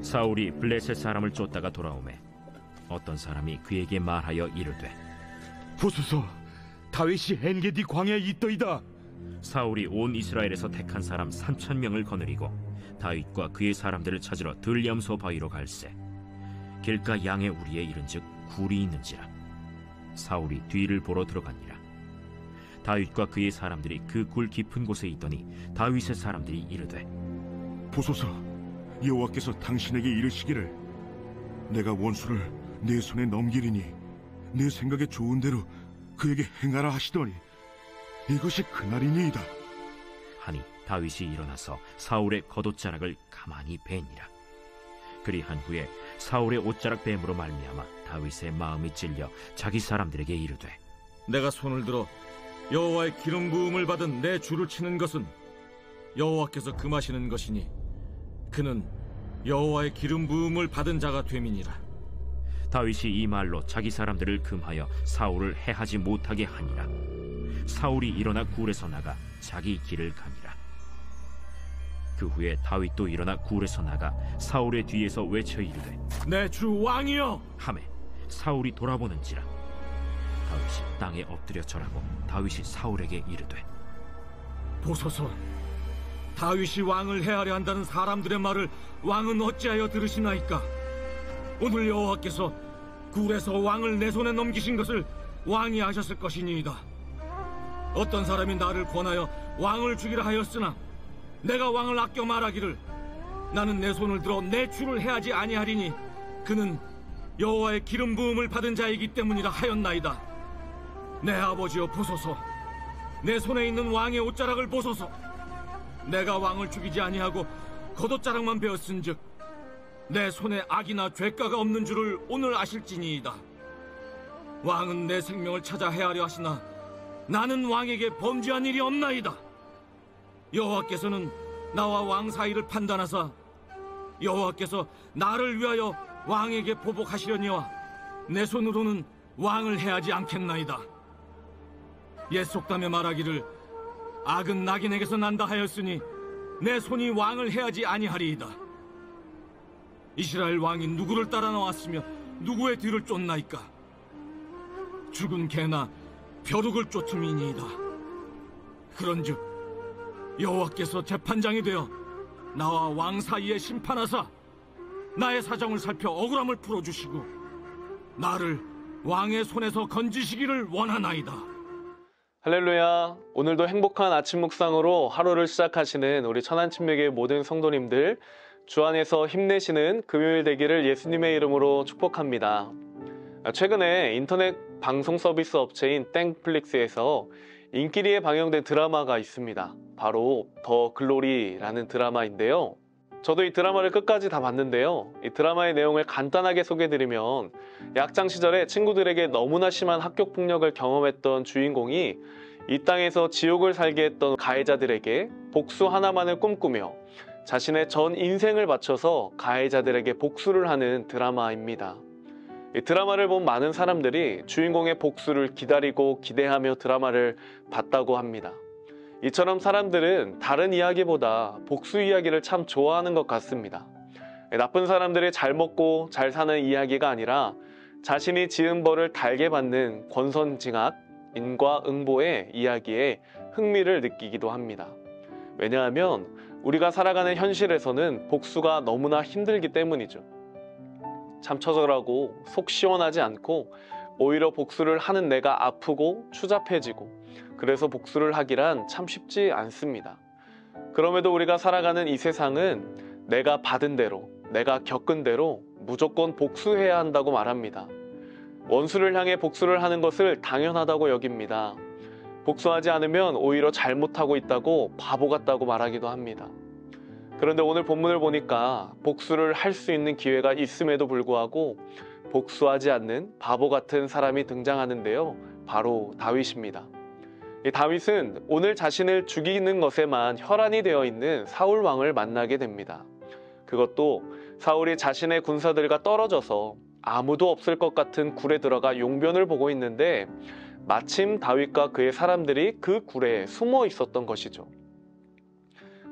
사울이 블레셋 사람을 쫓다가 돌아오매 어떤 사람이 그에게 말하여 이르되, 보소서, 다윗이 엔게디 광야에 있더이다. 사울이 온 이스라엘에서 택한 사람 3,000명을 거느리고 다윗과 그의 사람들을 찾으러 들염소 바위로 갈새 길가 양의 우리에 이른즉 굴이 있는지라. 사울이 뒤를 보러 들어가니라. 다윗과 그의 사람들이 그 굴 깊은 곳에 있더니 다윗의 사람들이 이르되, 보소서, 여호와께서 당신에게 이르시기를 내가 원수를 내 손에 넘기리니 내 생각에 좋은 대로 그에게 행하라 하시더니 이것이 그날이니이다 하니 다윗이 일어나서 사울의 겉옷자락을 가만히 베니라. 그리한 후에 사울의 옷자락 뱀으로 말미암아 다윗의 마음이 찔려 자기 사람들에게 이르되, 내가 손을 들어 여호와의 기름 부음을 받은 내 주를 치는 것은 여호와께서 금하시는 것이니 그는 여호와의 기름 부음을 받은 자가 됨이니라. 다윗이 이 말로 자기 사람들을 금하여 사울을 해하지 못하게 하니라. 사울이 일어나 굴에서 나가 자기 길을 가니라. 그 후에 다윗도 일어나 굴에서 나가 사울의 뒤에서 외쳐 이르되, 내 주 왕이여 하매 사울이 돌아보는지라. 다윗이 땅에 엎드려 절하고 다윗이 사울에게 이르되, 보소서, 다윗이 왕을 해하려 한다는 사람들의 말을 왕은 어찌하여 들으시나이까? 오늘 여호와께서 굴에서 왕을 내 손에 넘기신 것을 왕이 아셨을 것이니이다. 어떤 사람이 나를 권하여 왕을 죽이라 하였으나 내가 왕을 아껴 말하기를 나는 내 손을 들어 내 주를 해하지 아니하리니 그는 여호와의 기름 부음을 받은 자이기 때문이라 하였나이다. 내 아버지여 보소서, 내 손에 있는 왕의 옷자락을 보소서. 내가 왕을 죽이지 아니하고 겉옷자락만 베었은즉 내 손에 악이나 죄가가 없는 줄을 오늘 아실지니이다. 왕은 내 생명을 찾아 해하려 하시나 나는 왕에게 범죄한 일이 없나이다. 여호와께서는 나와 왕 사이를 판단하사 여호와께서 나를 위하여 왕에게 보복하시려니와 내 손으로는 왕을 해하지 않겠나이다. 옛 속담에 말하기를 악은 낙인에게서 난다 하였으니 내 손이 왕을 해하지 아니하리이다. 이스라엘 왕이 누구를 따라 나왔으며 누구의 뒤를 쫓나이까? 죽은 개나 벼룩을 쫓음이니이다. 그런즉 여호와께서 재판장이 되어 나와 왕 사이에 심판하사 나의 사정을 살펴 억울함을 풀어주시고 나를 왕의 손에서 건지시기를 원하나이다. 할렐루야. 오늘도 행복한 아침 묵상으로 하루를 시작하시는 우리 천안침맥의 모든 성도님들, 주 안에서 힘내시는 금요일 되기를 예수님의 이름으로 축복합니다. 최근에 인터넷 방송 서비스 업체인 땡플릭스에서 인기리에 방영된 드라마가 있습니다. 바로 더 글로리라는 드라마인데요. 저도 이 드라마를 끝까지 다 봤는데요. 이 드라마의 내용을 간단하게 소개해드리면 약장 시절에 친구들에게 너무나 심한 학교폭력을 경험했던 주인공이 이 땅에서 지옥을 살게 했던 가해자들에게 복수 하나만을 꿈꾸며 자신의 전 인생을 바쳐서 가해자들에게 복수를 하는 드라마입니다. 이 드라마를 본 많은 사람들이 주인공의 복수를 기다리고 기대하며 드라마를 봤다고 합니다. 이처럼 사람들은 다른 이야기보다 복수 이야기를 참 좋아하는 것 같습니다. 나쁜 사람들이 잘 먹고 잘 사는 이야기가 아니라 자신이 지은 벌을 달게 받는 권선징악, 인과응보의 이야기에 흥미를 느끼기도 합니다. 왜냐하면 우리가 살아가는 현실에서는 복수가 너무나 힘들기 때문이죠. 참 처절하고 속 시원하지 않고 오히려 복수를 하는 내가 아프고 추잡해지고 그래서 복수를 하기란 참 쉽지 않습니다. 그럼에도 우리가 살아가는 이 세상은 내가 받은 대로, 내가 겪은 대로 무조건 복수해야 한다고 말합니다. 원수를 향해 복수를 하는 것을 당연하다고 여깁니다. 복수하지 않으면 오히려 잘못하고 있다고 바보 같다고 말하기도 합니다. 그런데 오늘 본문을 보니까 복수를 할 수 있는 기회가 있음에도 불구하고 복수하지 않는 바보 같은 사람이 등장하는데요. 바로 다윗입니다. 이 다윗은 오늘 자신을 죽이는 것에만 혈안이 되어 있는 사울 왕을 만나게 됩니다. 그것도 사울이 자신의 군사들과 떨어져서 아무도 없을 것 같은 굴에 들어가 용변을 보고 있는데 마침 다윗과 그의 사람들이 그 굴에 숨어 있었던 것이죠.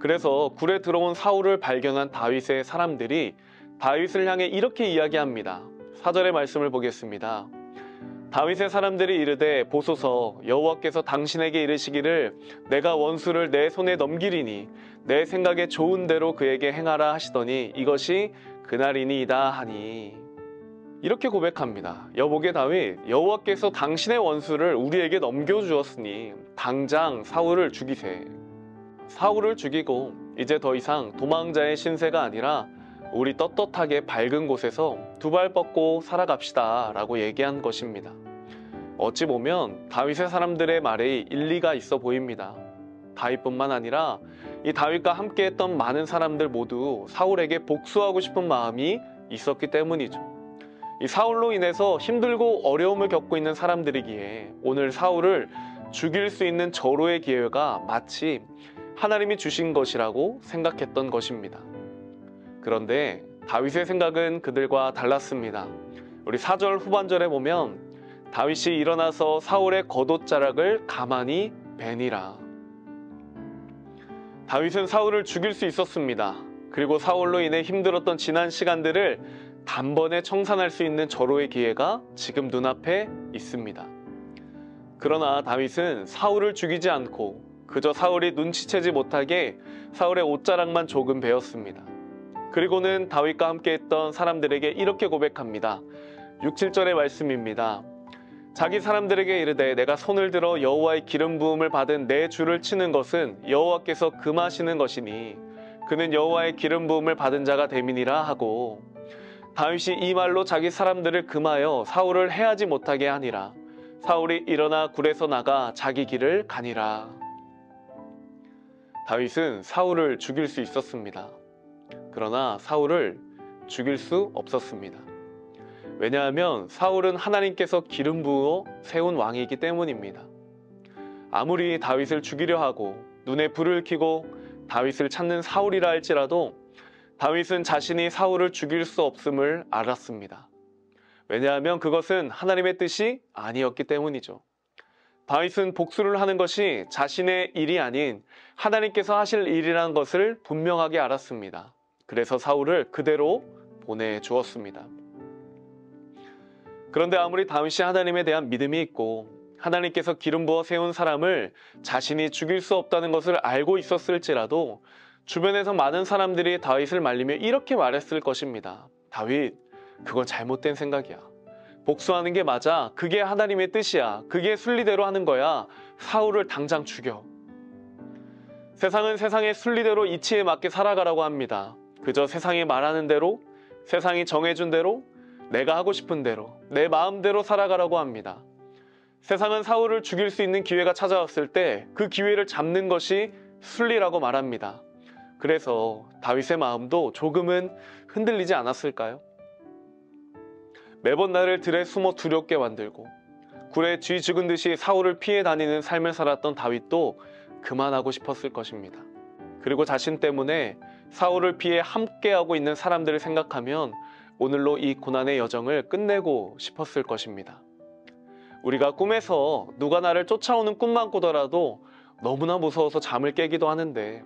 그래서 굴에 들어온 사울을 발견한 다윗의 사람들이 다윗을 향해 이렇게 이야기합니다. 4절의 말씀을 보겠습니다. 다윗의 사람들이 이르되 보소서 여호와께서 당신에게 이르시기를 내가 원수를 내 손에 넘기리니 내 생각에 좋은 대로 그에게 행하라 하시더니 이것이 그날이니이다 하니. 이렇게 고백합니다. 여보게 다윗, 여호와께서 당신의 원수를 우리에게 넘겨주었으니 당장 사울을 죽이세. 사울을 죽이고 이제 더 이상 도망자의 신세가 아니라 우리 떳떳하게 밝은 곳에서 두 발 뻗고 살아갑시다 라고 얘기한 것입니다. 어찌 보면 다윗의 사람들의 말에 일리가 있어 보입니다. 다윗뿐만 아니라 이 다윗과 함께했던 많은 사람들 모두 사울에게 복수하고 싶은 마음이 있었기 때문이죠. 이 사울로 인해서 힘들고 어려움을 겪고 있는 사람들이기에 오늘 사울을 죽일 수 있는 절호의 기회가 마치 하나님이 주신 것이라고 생각했던 것입니다. 그런데 다윗의 생각은 그들과 달랐습니다. 우리 4절 후반절에 보면 다윗이 일어나서 사울의 겉옷자락을 가만히 베니라. 다윗은 사울을 죽일 수 있었습니다. 그리고 사울로 인해 힘들었던 지난 시간들을 단번에 청산할 수 있는 절호의 기회가 지금 눈앞에 있습니다. 그러나 다윗은 사울을 죽이지 않고 그저 사울이 눈치채지 못하게 사울의 옷자락만 조금 베었습니다. 그리고는 다윗과 함께했던 사람들에게 이렇게 고백합니다. 6, 7절의 말씀입니다. 자기 사람들에게 이르되 내가 손을 들어 여호와의 기름 부음을 받은 내 주를 치는 것은 여호와께서 금하시는 것이니 그는 여호와의 기름 부음을 받은 자가 됨이니라 하고, 다윗이 이 말로 자기 사람들을 금하여 사울을 해하지 못하게 하니라. 사울이 일어나 굴에서 나가 자기 길을 가니라. 다윗은 사울을 죽일 수 있었습니다. 그러나 사울을 죽일 수 없었습니다. 왜냐하면 사울은 하나님께서 기름 부어 세운 왕이기 때문입니다. 아무리 다윗을 죽이려 하고 눈에 불을 켜고 다윗을 찾는 사울이라 할지라도 다윗은 자신이 사울을 죽일 수 없음을 알았습니다. 왜냐하면 그것은 하나님의 뜻이 아니었기 때문이죠. 다윗은 복수를 하는 것이 자신의 일이 아닌 하나님께서 하실 일이라는 것을 분명하게 알았습니다. 그래서 사울을 그대로 보내주었습니다. 그런데 아무리 다윗이 하나님에 대한 믿음이 있고 하나님께서 기름 부어 세운 사람을 자신이 죽일 수 없다는 것을 알고 있었을지라도 주변에서 많은 사람들이 다윗을 말리며 이렇게 말했을 것입니다. 다윗, 그건 잘못된 생각이야. 복수하는 게 맞아. 그게 하나님의 뜻이야. 그게 순리대로 하는 거야. 사울을 당장 죽여. 세상은 세상의 순리대로 이치에 맞게 살아가라고 합니다. 그저 세상이 말하는 대로, 세상이 정해준 대로, 내가 하고 싶은 대로, 내 마음대로 살아가라고 합니다. 세상은 사울을 죽일 수 있는 기회가 찾아왔을 때 그 기회를 잡는 것이 순리라고 말합니다. 그래서 다윗의 마음도 조금은 흔들리지 않았을까요? 매번 나를 들에 숨어 두렵게 만들고 굴에 쥐 죽은 듯이 사울을 피해 다니는 삶을 살았던 다윗도 그만하고 싶었을 것입니다. 그리고 자신 때문에 사울을 피해 함께하고 있는 사람들을 생각하면 오늘로 이 고난의 여정을 끝내고 싶었을 것입니다. 우리가 꿈에서 누가 나를 쫓아오는 꿈만 꾸더라도 너무나 무서워서 잠을 깨기도 하는데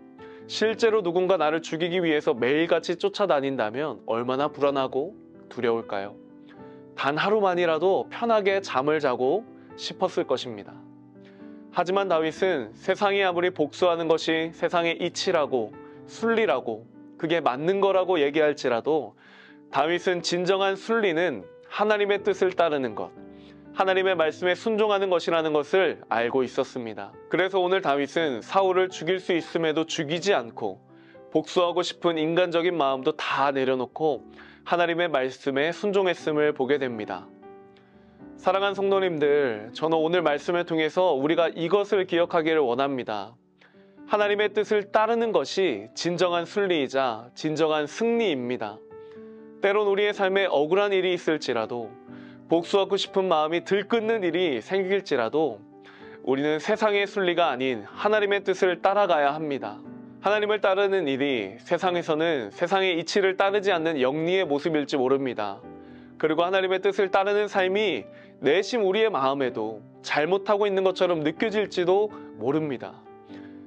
실제로 누군가 나를 죽이기 위해서 매일같이 쫓아다닌다면 얼마나 불안하고 두려울까요? 단 하루만이라도 편하게 잠을 자고 싶었을 것입니다. 하지만 다윗은 세상이 아무리 복수하는 것이 세상의 이치라고 순리라고 그게 맞는 거라고 얘기할지라도 다윗은 진정한 순리는 하나님의 뜻을 따르는 것, 하나님의 말씀에 순종하는 것이라는 것을 알고 있었습니다. 그래서 오늘 다윗은 사울을 죽일 수 있음에도 죽이지 않고 복수하고 싶은 인간적인 마음도 다 내려놓고 하나님의 말씀에 순종했음을 보게 됩니다. 사랑하는 성도님들, 저는 오늘 말씀을 통해서 우리가 이것을 기억하기를 원합니다. 하나님의 뜻을 따르는 것이 진정한 순리이자 진정한 승리입니다. 때론 우리의 삶에 억울한 일이 있을지라도 복수하고 싶은 마음이 들끓는 일이 생길지라도 우리는 세상의 순리가 아닌 하나님의 뜻을 따라가야 합니다. 하나님을 따르는 일이 세상에서는 세상의 이치를 따르지 않는 영리의 모습일지 모릅니다. 그리고 하나님의 뜻을 따르는 삶이 내심 우리의 마음에도 잘못하고 있는 것처럼 느껴질지도 모릅니다.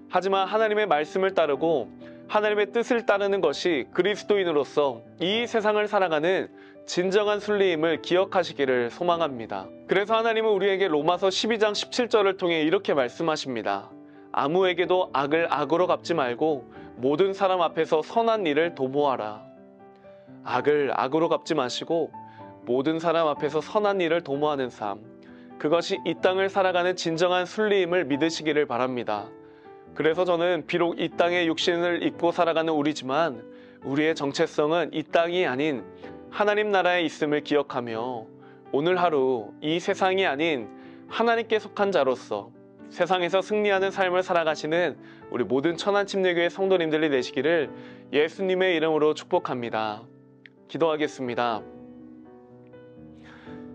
하지만 하나님의 말씀을 따르고 하나님의 뜻을 따르는 것이 그리스도인으로서 이 세상을 살아가는 진정한 순리임을 기억하시기를 소망합니다. 그래서 하나님은 우리에게 로마서 12장 17절을 통해 이렇게 말씀하십니다. 아무에게도 악을 악으로 갚지 말고 모든 사람 앞에서 선한 일을 도모하라. 악을 악으로 갚지 마시고 모든 사람 앞에서 선한 일을 도모하는 삶, 그것이 이 땅을 살아가는 진정한 순리임을 믿으시기를 바랍니다. 그래서 저는 비록 이 땅의 육신을 입고 살아가는 우리지만 우리의 정체성은 이 땅이 아닌 하나님 나라에 있음을 기억하며 오늘 하루 이 세상이 아닌 하나님께 속한 자로서 세상에서 승리하는 삶을 살아가시는 우리 모든 천안침례교회 성도님들이 되시기를 예수님의 이름으로 축복합니다. 기도하겠습니다.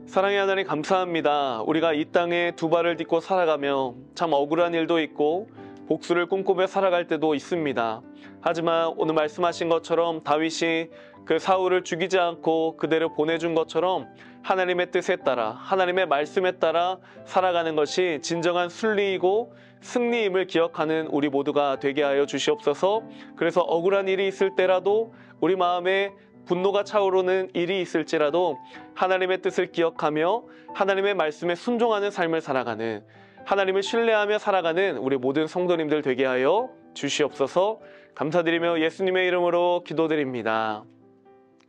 사랑의 하나님 감사합니다. 우리가 이 땅에 두 발을 딛고 살아가며 참 억울한 일도 있고 복수를 꿈꾸며 살아갈 때도 있습니다. 하지만 오늘 말씀하신 것처럼 다윗이 그 사울을 죽이지 않고 그대로 보내준 것처럼 하나님의 뜻에 따라 하나님의 말씀에 따라 살아가는 것이 진정한 순리이고 승리임을 기억하는 우리 모두가 되게 하여 주시옵소서. 그래서 억울한 일이 있을 때라도 우리 마음에 분노가 차오르는 일이 있을지라도 하나님의 뜻을 기억하며 하나님의 말씀에 순종하는 삶을 살아가는, 하나님을 신뢰하며 살아가는 우리 모든 성도님들 되게 하여 주시옵소서. 감사드리며 예수님의 이름으로 기도드립니다.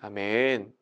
아멘.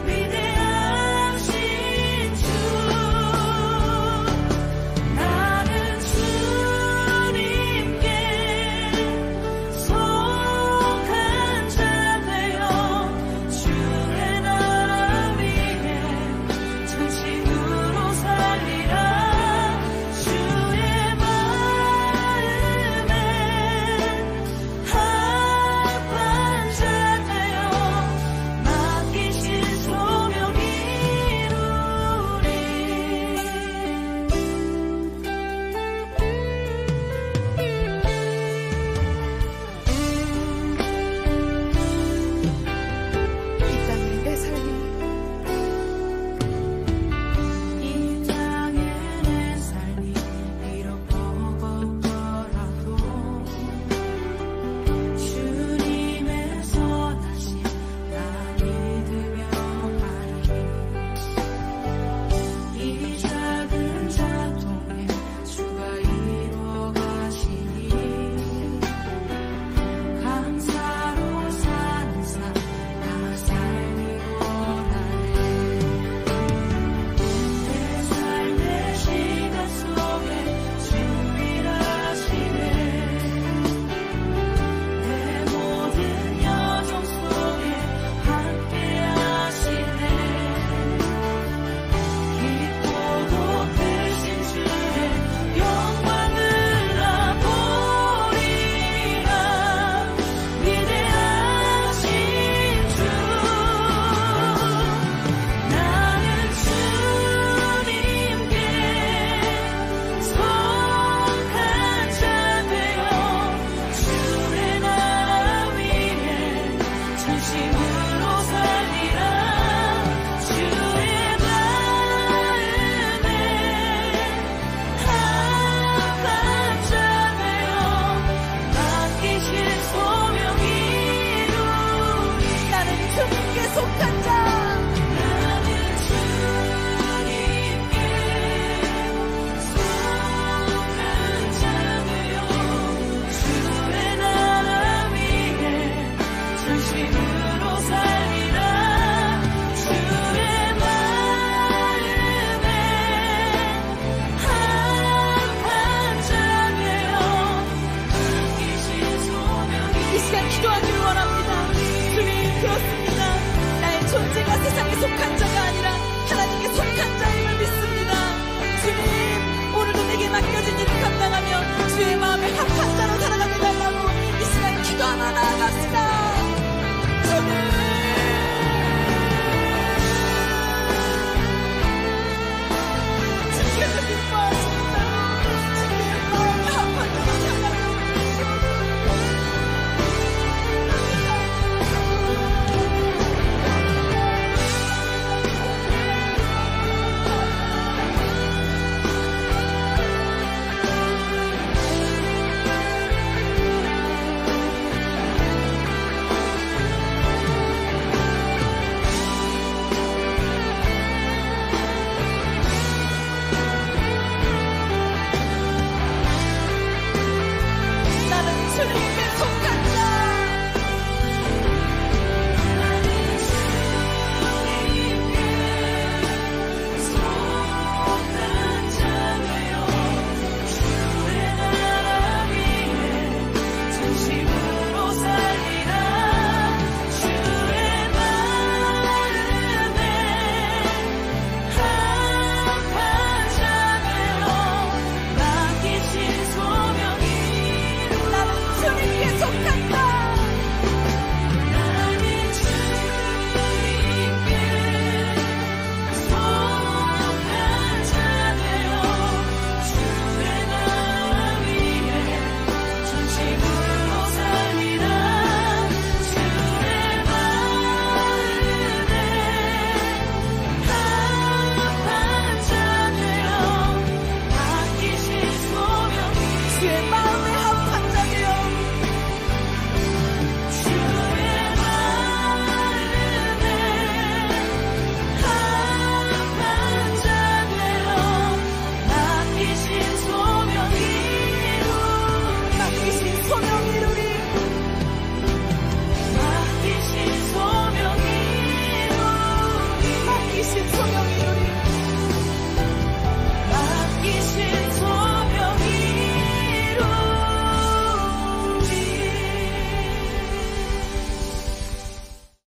위대하신 주 존재